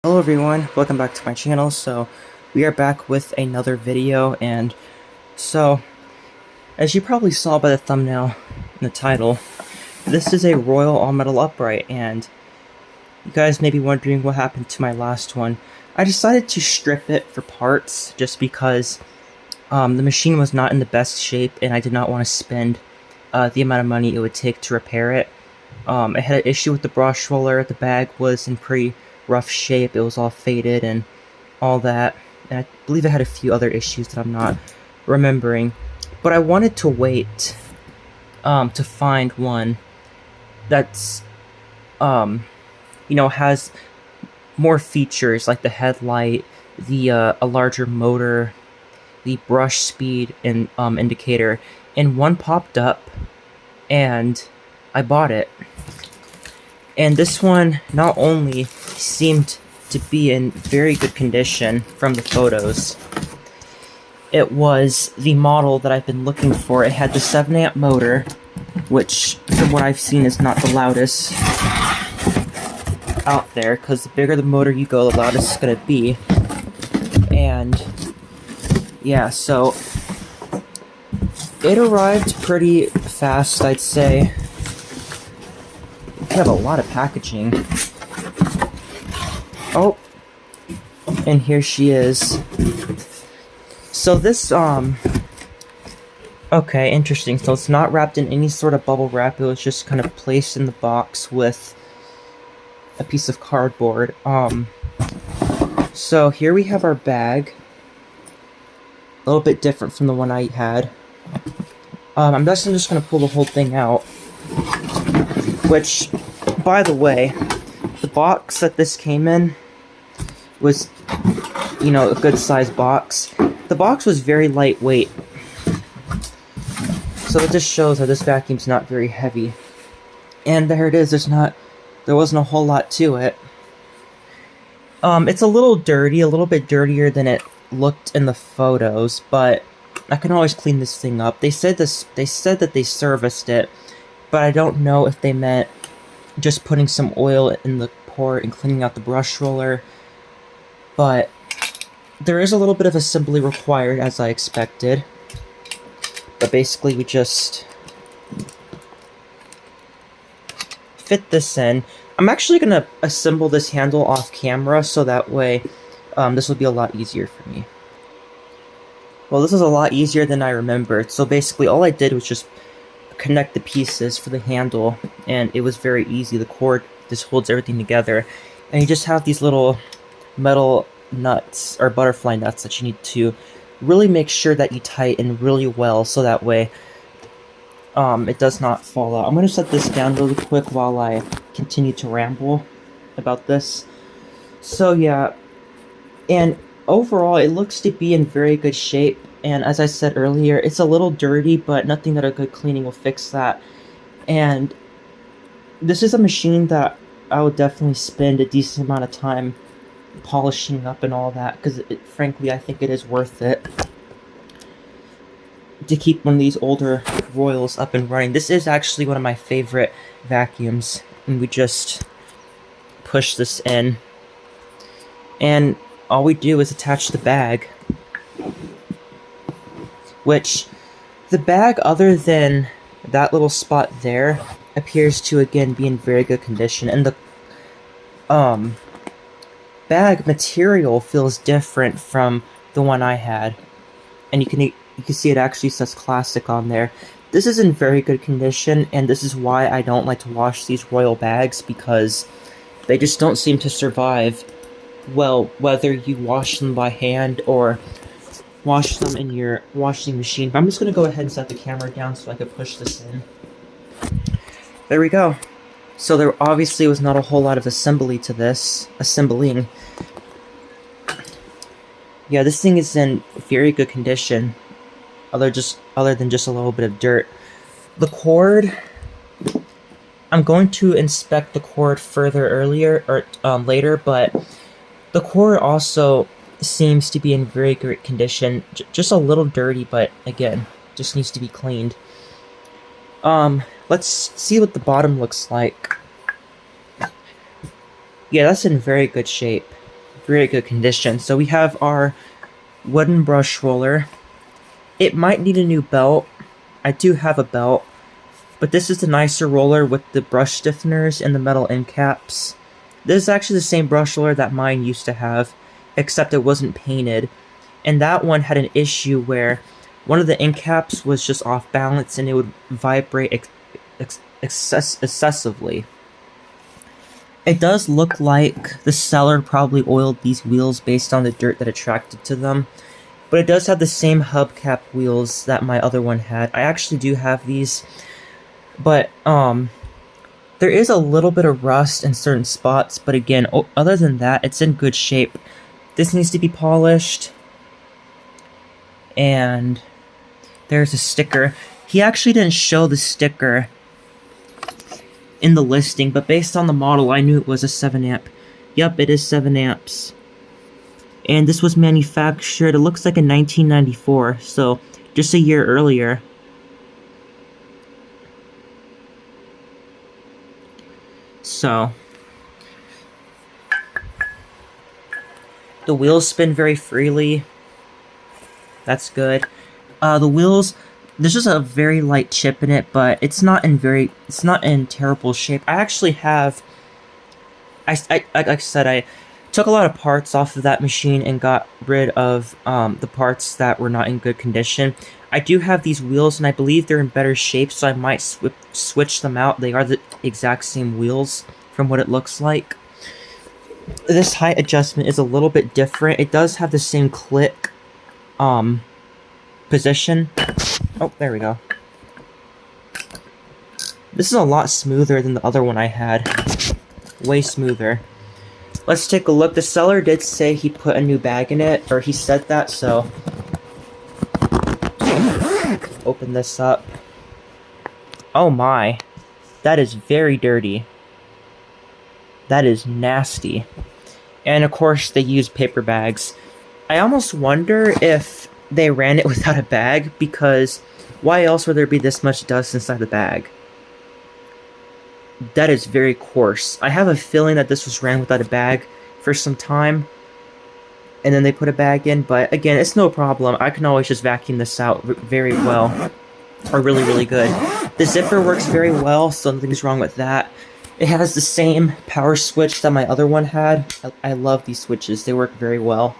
Hello everyone, welcome back to my channel. So we are back with another video, and so as you probably saw by the thumbnail and the title, this is a Royal All-Metal Upright, and you guys may be wondering what happened to my last one. I decided to strip it for parts just because the machine was not in the best shape and I did not want to spend the amount of money it would take to repair it. It had an issue with the brush roller, the bag was in pretty rough shape, it was all faded and all that, and I believe it had a few other issues that I'm not remembering. But I wanted to wait to find one that's has more features like the headlight, the a larger motor, the brush speed and indicator, and one popped up and I bought it. And this one not only seemed to be in very good condition from the photos, it was the model that I've been looking for. It had the 7-amp motor, which from what I've seen is not the loudest out there, because the bigger the motor you go, the loudest it's going to be. And yeah, so it arrived pretty fast, I'd say. We have a lot of packaging. Oh, and here she is. So this, okay, interesting. So it's not wrapped in any sort of bubble wrap. It was just kind of placed in the box with a piece of cardboard. So here we have our bag. A little bit different from the one I had. I'm just gonna pull the whole thing out. Which, by the way, the box that this came in was, a good sized box. The box was very lightweight. So it just shows that this vacuum's not very heavy. And there it is, there wasn't a whole lot to it. It's a little dirty, a little bit dirtier than it looked in the photos, but I can always clean this thing up. They said that they serviced it, but I don't know if they meant just putting some oil in the port and cleaning out the brush roller. But there is a little bit of assembly required, as I expected. But basically we just fit this in. I'm actually going to assemble this handle off camera, so that way this will be a lot easier for me. Well, this is a lot easier than I remembered. So basically all I did was just connect the pieces for the handle, and it was very easy. The cord just holds everything together, and you just have these little metal nuts or butterfly nuts that you need to really make sure that you tighten really well, so that way it does not fall out. I'm going to set this down really quick while I continue to ramble about this. So yeah, and overall it looks to be in very good shape. And as I said earlier, it's a little dirty, but nothing that a good cleaning will fix that. And this is a machine that I would definitely spend a decent amount of time polishing up and all that, because frankly I think it is worth it to keep one of these older Royals up and running. This is actually one of my favorite vacuums, and we just push this in, and all we do is attach the bag. Which, the bag, other than that little spot there, appears to again be in very good condition, and the bag material feels different from the one I had, and you can see it actually says classic on there. This is in very good condition, and this is why I don't like to wash these Royal bags, because they just don't seem to survive well, whether you wash them by hand or wash them in your washing machine. But I'm just going to go ahead and set the camera down so I can push this in. There we go. So there obviously was not a whole lot of assembling. Yeah, this thing is in very good condition, other than just a little bit of dirt. The cord, I'm going to inspect the cord later, but the cord also seems to be in very great condition. Just a little dirty, but again, just needs to be cleaned. Let's see what the bottom looks like. Yeah, that's in very good shape. very good condition. So we have our wooden brush roller. It might need a new belt. I do have a belt, but this is the nicer roller with the brush stiffeners and the metal end caps. This is actually the same brush roller that mine used to have, except it wasn't painted. And that one had an issue where one of the end caps was just off balance and it would vibrate excessively. It does look like the seller probably oiled these wheels based on the dirt that attracted to them, but it does have the same hubcap wheels that my other one had. I actually do have these, but there is a little bit of rust in certain spots, but again, other than that, it's in good shape. This needs to be polished, and there's a sticker. He actually didn't show the sticker in the listing, but based on the model, I knew it was a 7 amp. Yep, it is 7 amps. And this was manufactured, it looks like in 1994, so just a year earlier. So, the wheels spin very freely. That's good. The wheels, there's just a very light chip in it, but it's not in terrible shape. I actually have, like I said, I took a lot of parts off of that machine and got rid of the parts that were not in good condition. I do have these wheels, and I believe they're in better shape, so I might switch them out. They are the exact same wheels from what it looks like. This height adjustment is a little bit different. It does have the same click position. Oh, there we go. This is a lot smoother than the other one I had. Way smoother. Let's take a look. The seller did say he put a new bag in it, or he said that, so open this up. Oh my. That is very dirty. That is nasty. And of course, they use paper bags. I almost wonder if they ran it without a bag, because why else would there be this much dust inside the bag? That is very coarse. I have a feeling that this was ran without a bag for some time, and then they put a bag in, but again, it's no problem. I can always just vacuum this out very well, or really, really good. The zipper works very well, so nothing's wrong with that. It has the same power switch that my other one had. I love these switches. They work very well.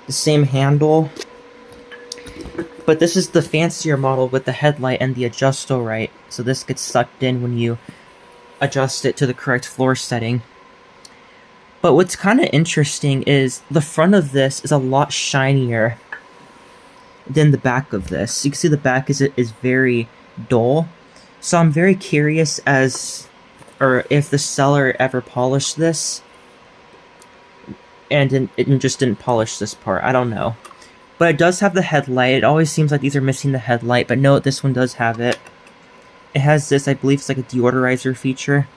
The same handle. But this is the fancier model with the headlight and the adjusto-right. So this gets sucked in when you adjust it to the correct floor setting. But what's kind of interesting is the front of this is a lot shinier than the back of this. You can see the back is very dull. So I'm very curious if the seller ever polished this and it just didn't polish this part. I don't know. But it does have the headlight. It always seems like these are missing the headlight, but no, this one does have it. It has this, I believe it's like a deodorizer feature.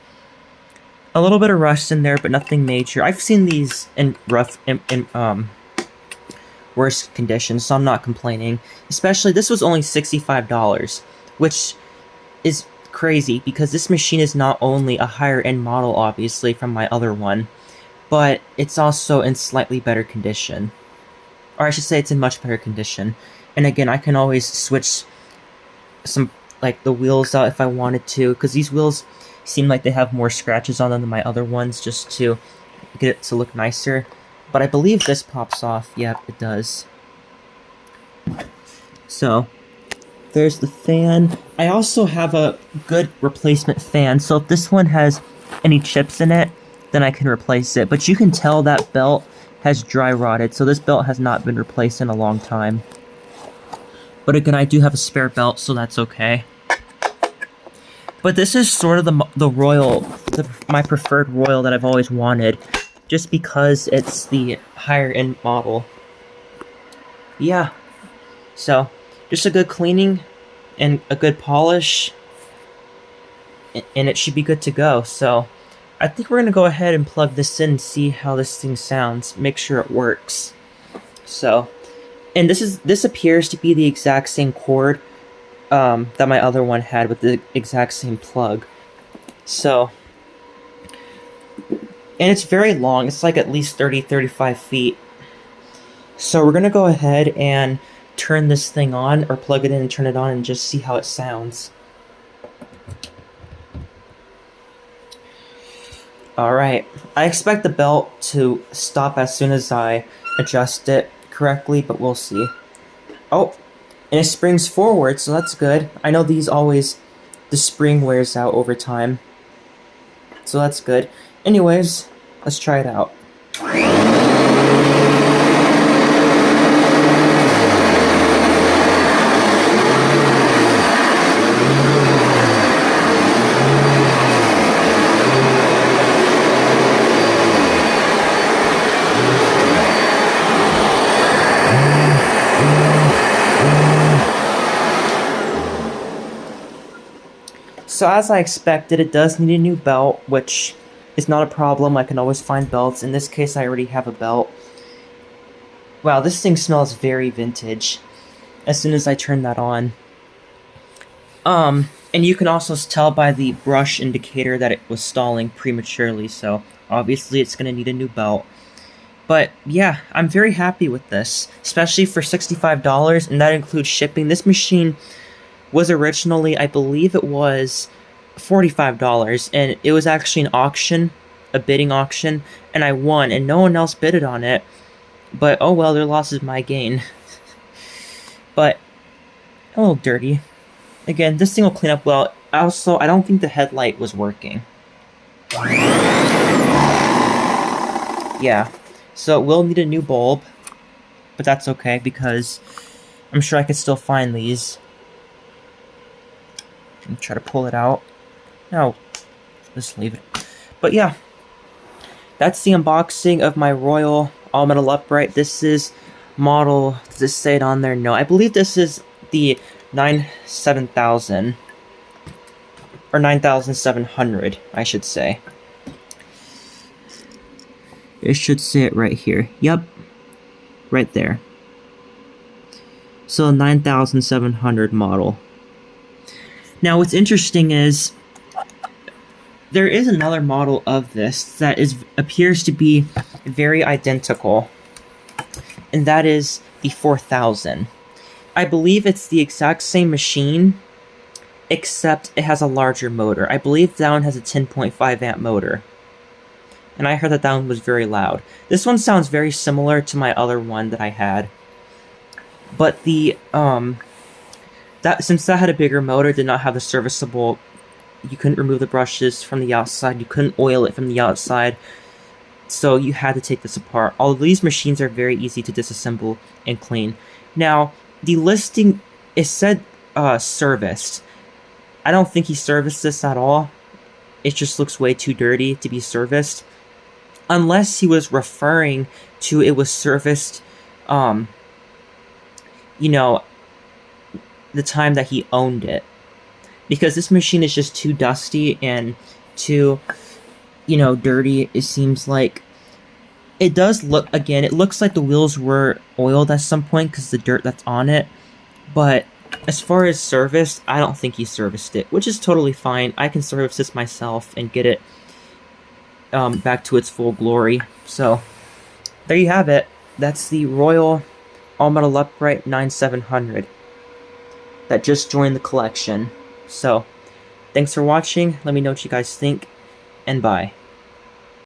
A little bit of rust in there, but nothing major. I've seen these in worse conditions, so I'm not complaining. Especially, this was only $65, which is crazy, because this machine is not only a higher end model, obviously, from my other one, but it's also in slightly better condition. Or I should say it's in much better condition. And again, I can always switch some, like, the wheels out if I wanted to, because these wheels seem like they have more scratches on them than my other ones, just to get it to look nicer. But I believe this pops off. Yep, it does. So, there's the fan. I also have a good replacement fan, so if this one has any chips in it, then I can replace it. But you can tell that belt has dry rotted, so this belt has not been replaced in a long time. But again, I do have a spare belt, so that's okay. But this is sort of my preferred Royal that I've always wanted, just because it's the higher end model. Yeah, so just a good cleaning and a good polish, and it should be good to go. So I think we're gonna go ahead and plug this in and see how this thing sounds, make sure it works. So, and this appears to be the exact same cord that my other one had with the exact same plug. So And it's very long. It's like at least 35 feet. So we're going to go ahead and turn this thing on, or plug it in and turn it on, and just see how it sounds. Alright, I expect the belt to stop as soon as I adjust it correctly, but we'll see. Oh, and it springs forward, so that's good. I know the spring wears out over time, so that's good. Anyways, let's try it out. So as I expected, it does need a new belt, which is not a problem. I can always find belts. In this case, I already have a belt. Wow, this thing smells very vintage as soon as I turn that on. And you can also tell by the brush indicator that it was stalling prematurely, so obviously it's going to need a new belt. But yeah, I'm very happy with this, especially for $65, and that includes shipping. This machine was originally, I believe it was $45, and it was actually an auction, a bidding auction, and I won, and no one else bidded on it. But oh well, their loss is my gain. But a little dirty. Again, this thing will clean up well. Also, I don't think the headlight was working. Yeah, so it will need a new bulb, but that's okay because I'm sure I could still find these. And try to pull it out. No, just leave it. But yeah, that's the unboxing of my Royal All-Metal Upright. This is model, does it say it on there? No, I believe this is the 7000, or 9700, I should say. It should say it right here. Yep, right there. So 9700 model. Now, what's interesting is there is another model of this that appears to be very identical, and that is the 4000. I believe it's the exact same machine, except it has a larger motor. I believe that one has a 10.5 amp motor, and I heard that one was very loud. This one sounds very similar to my other one that I had, but the since that had a bigger motor, did not have the serviceable, you couldn't remove the brushes from the outside, you couldn't oil it from the outside, so you had to take this apart. All of these machines are very easy to disassemble and clean. Now, the listing, it said serviced. I don't think he serviced this at all. It just looks way too dirty to be serviced. Unless he was referring to it was serviced, you know, the time that he owned it, because this machine is just too dusty and too, you know, dirty. It seems like it does look, again, it looks like the wheels were oiled at some point because the dirt that's on it, but as far as service, I don't think he serviced it, which is totally fine. I can service this myself and get it back to its full glory. So there you have it. That's the Royal All-Metal Upright 9700 that just joined the collection. So, thanks for watching. Let me know what you guys think, and bye.